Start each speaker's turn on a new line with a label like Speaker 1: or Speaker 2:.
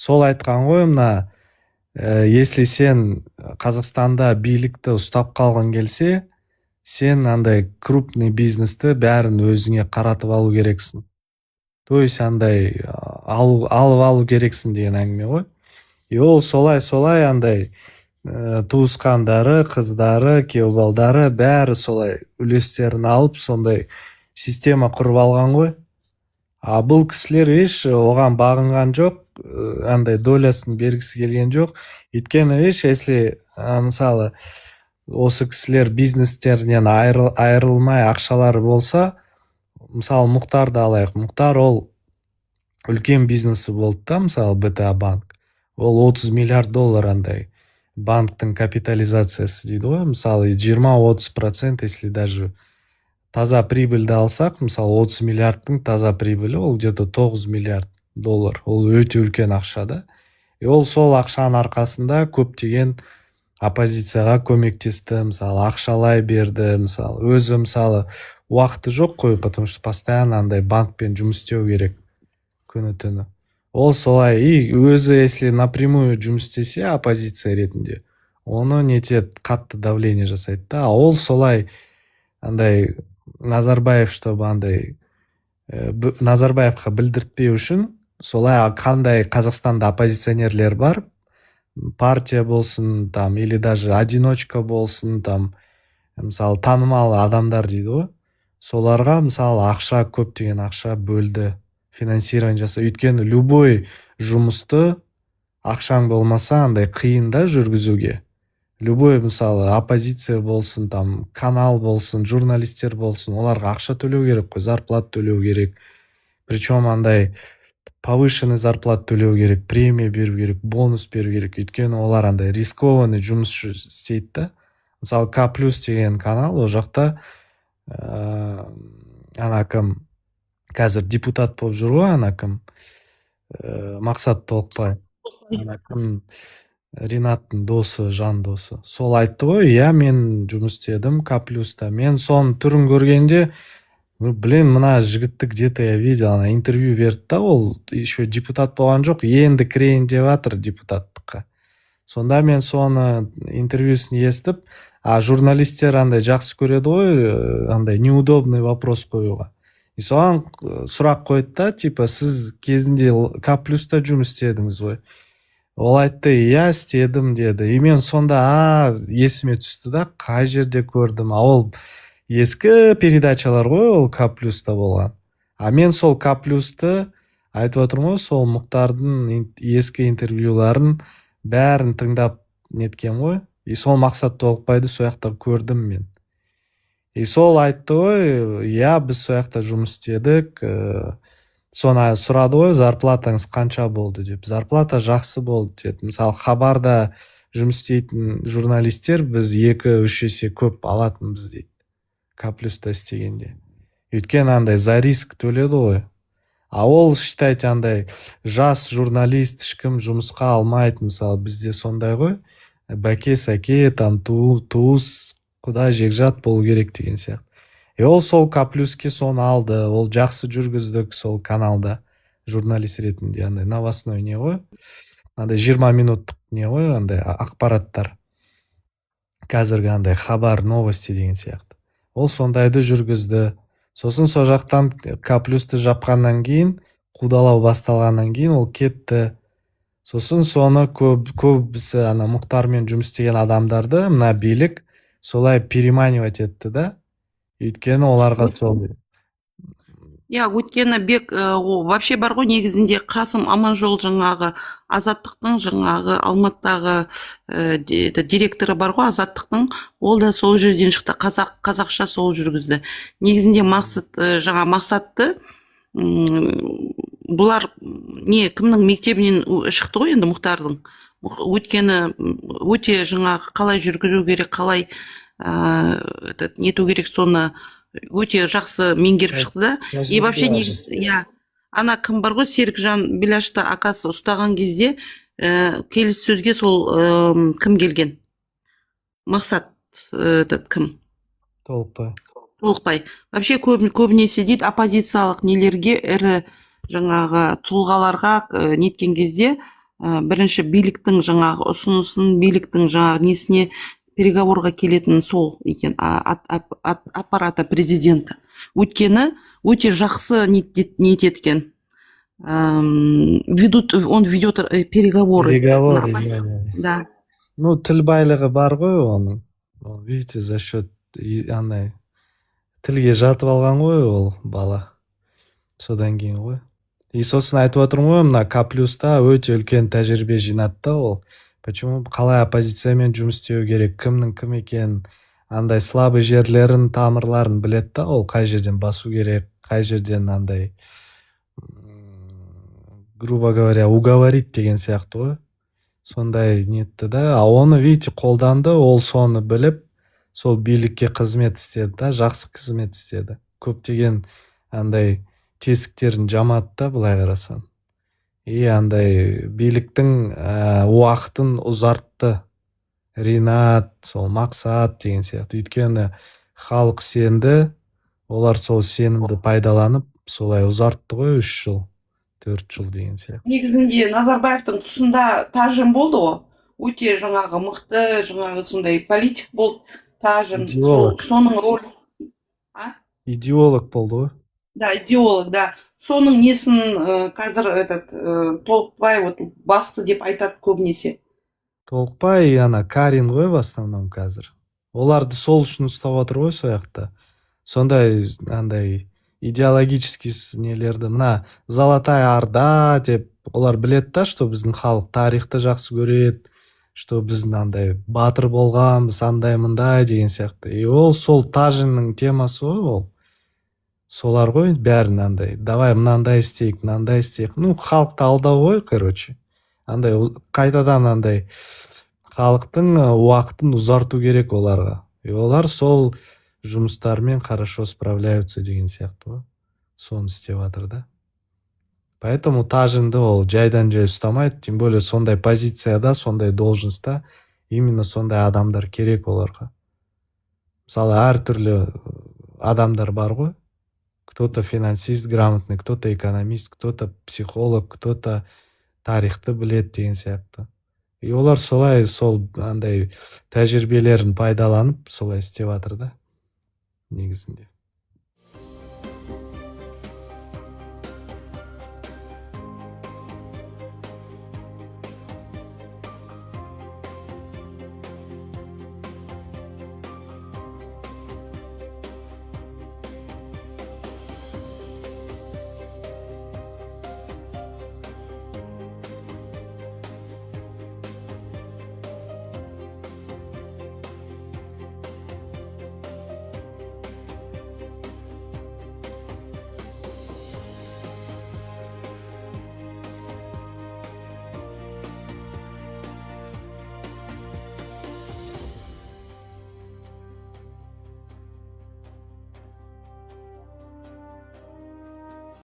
Speaker 1: сол айтқан ғой мына если сен Қазақстанда билікті ұстап қалғың келсе, сен андай крупный бизнесті бәрін өзіңе қаратып алу керексің. То есть андай алып алу керексің деген әңгіме ғой. И ол солай андай туысқандары, қыздары, күйеу балдары бәрі солай үлестерін алып сондай система құрып алған ғой. А бұл кісілер еш оған бағынған жоқ, андай долясын бергісі келген жоқ. Өйткені если мысалы осы кісілер бизнестерінен айырылмай ақшалары болса, мысалы Мұхтарды алайық. Мұхтар ол үлкен бизнесі болды да, мысалы БТА банк. Ол 30 миллиард доллар андай банктың капитализациясы дейді ғой. Мысалы 20-30%, если даже таза прибыльді алсақ, мысалы 30 миллиардтың таза прибылі, ол где-то 9 миллиард доллар. Ол өте үлкен ақша да. И ол сол ақшаның арқасында көптеген оппозицияға көмектесті, мысалы ақшалай берді, мысалы өзі мысалы уақыты жоқ қой, потому что постоянно андай банкпен жұмыс істеу керек күні түні. Ол солай, и өзі если напрямую жұмыс істесе оппозиция ретінде, оны нетеді, қатты давление жасайды да. Ол солай андай Назарбаев, чтобы андай Назарбаевқа білдіртпеу үшін, солай қандай Қазақстанда оппозиционерлер бар, партия болсын, там, или даже одиночка болсын, там, мысалы танымал адамдар дейді ғой, соларға мысалы ақша, көптеген ақша бөлді, финансирование жаса. Өйткені любой жұмысты ақшаң болмаса андай қиын да жүргізуге. Любой мысалы оппозиция болсын, там, канал болсын, журналистер болсын, оларға ақша төлеу керек қой, зарплат төлеу керек. Причем андай повышенный зарплат төлеу керек, премия беру керек, бонус беру керек. Өйткені олар андай рискованный жұмыс істейді да. Мысалы К+ деген канал, ол жақта ана кім қазір депутат болып жүр ғой, ана кім Мақсат Толықбай, ана кім Ринаттың досы, жан досы. Сол айтты ғой, иә, мен жұмыс істедім К+-та. Мен соның түрін көргенде, блин, мына жігітті где-то я видел, ана интервью берді да, ол еще депутат болған жоқ, енді кірейін деп жатыр депутаттыққа. Сонда мен соны интервьюсын естіп, а журналистер андай жақсы көреді ғой, андай неудобный вопрос қоюға. И соған сұрақ қойды да, типа, сіз кезінде К+-та жұмыс істедіңіз ғой. Ол айтты, иә, істедім деді. И мен сонда есіме түсті да, қай жерде көрдім. Ол ескі передачалар ғой, ол К+-та болған. А мен сол К+-ты айтып отырмын ғой, сол Мұхтардың ескі интервьюларын бәрін тыңдап неткен ғой. И сол Мақсат Толықбайды сол жақта көрдім мен. И сол айтты ғой, иә, біз сол жақта жұмыс істедік. Соны сұрады ғой, зарплатаңыз қанша болды деп. Зарплата жақсы болды деді. Мысалы хабарда жұмыс істейтін журналистер біз 2-3 есе көп алатынбыз дейді. К+-та істегенде. Өйткені андай за риск төледі ғой. А ол считайте андай жас журналист ешкім жұмысқа алмайды. Мысалы бізде сондай ғой. Бәке, сәке, там туыс, құда жекжат болу керек деген сияқты. И ол сол К+-ке соны алды. Ол жақсы жүргіздік сол каналда журналист ретінде. Андай новостной не ғой. Андай 20 минуттық не ғой, андай ақпараттар. Қазіргі андай хабар, новости деген сияқты. Ол сондайды жүргізді. Сосын сол жақтан К+-ті жапқаннан кейін, қудалау басталғаннан кейін ол кетті. Сосын соны көбісі ана Мұхтармен жұмыс істеген адамдарды мына билік солай переманивать етті да. Өйткені оларға сол.
Speaker 2: Я өйткені бек вообще бар ғой, негізінде Қасым Аманжол жаңағы Азаттықтың жаңағы Алматыдағы директоры бар ғой Азаттықтың, ол да сол жерден шықты, қазақша сол жүргізді. Негізінде Мақсатты бұлар кімнің мектебінен шықты ғой енді Мұхтардың. Өйткені өте жаңағы қалай жүргізу керек, қалай нету керек, соны өте жақсы меңгеріп шықты да. И вообще негіз, ана кім бар ғой, Серікжан Беляшты акасы ұстаған кезде келіссөзге сол кім келген? Мақсат кім? Толықбай. Вообще көбінесе дейді оппозициялық нелерге, ірі жаңағы тұлғаларға неткен кезде бірінші биліктің жаңағы ұсынысын, биліктің жаңағы несіне переговорға келетін сол екен, аппарата президента. Өйткені өте жақсы нететкен. Он ведет переговоры.
Speaker 1: Переговоры,
Speaker 2: Да.
Speaker 1: Ну, тіл байлығы бар ғой оның. Видите, за счет андай тілге жатып алған ғой ол бала. Содан кейін ғой. И сосын айтып отырмын ғой, мына К+та өте үлкен тәжірибе жинады да ол. Почему қалай оппозициямен жұмыс істеу керек, кімнің кім екенін, андай слабый жерлерін, тамырларын біледі да ол, қай жерден басу керек, қай жерден андай грубо говоря, уговорить деген сияқты ғой. Сондай нетті да, оны видите қолданды, ол соны біліп, сол билікке қызмет істеді да, жақсы қызмет істеді. Көптеген андай тесіктерін жамады да, былай қарасаң. И андай биліктің уақытын ұзартты. Ринат, сол Мақсат деген сияқты. Өйткені халық сенді, олар сол сенімді пайдаланып, солай ұзартты ғой 3 жыл, 4 жыл деген сияқты.
Speaker 2: Негізінде Назарбаевтың тұсында Тажин болды ғой. Өте жаңағы мықты, жаңағы сондай политик болды. Тажин, соның роль.
Speaker 1: Идеолог болды ғой.
Speaker 2: Да, идеолог, да. Соның несін қазір Толықбай басты деп айтады көбінесе.
Speaker 1: Толықбай ана Карин ғой в основном қазір. Оларды сол үшін ұстап отыр ғой сол жақта. Сондай андай идеологический нелерді, мына Золотая Орда деп олар біледі да, что біздің халық тарихты жақсы көреді, что біздің андай батыр болғанбыз, андай мындай деген сияқты. И ол сол Тажиннің темасы ғой ол. Солар ғой бәрін андай, давай мынандай істейік, мынандай істейік. Ну, халықты алдау ғой, короче. Андай қайтадан андай халықтың уақытын ұзарту керек оларға. И олар сол жұмыстармен хорошо справляются деген сияқты ғой. Соны істеп жатыр да. Поэтому Тажинді ол жайдан жай ұстамайды, тем более сондай позицияда, сондай должностьта именно сондай адамдар керек оларға. Мысалы, әртүрлі адамдар бар ғой. Кто-то финансист грамотный, кто-то экономист, кто-то психолог, кто-то тарихты біледі деген сияқты. И олар солай сол андай тәжірибелерін пайдаланып солай істеп жатыр да негізінде.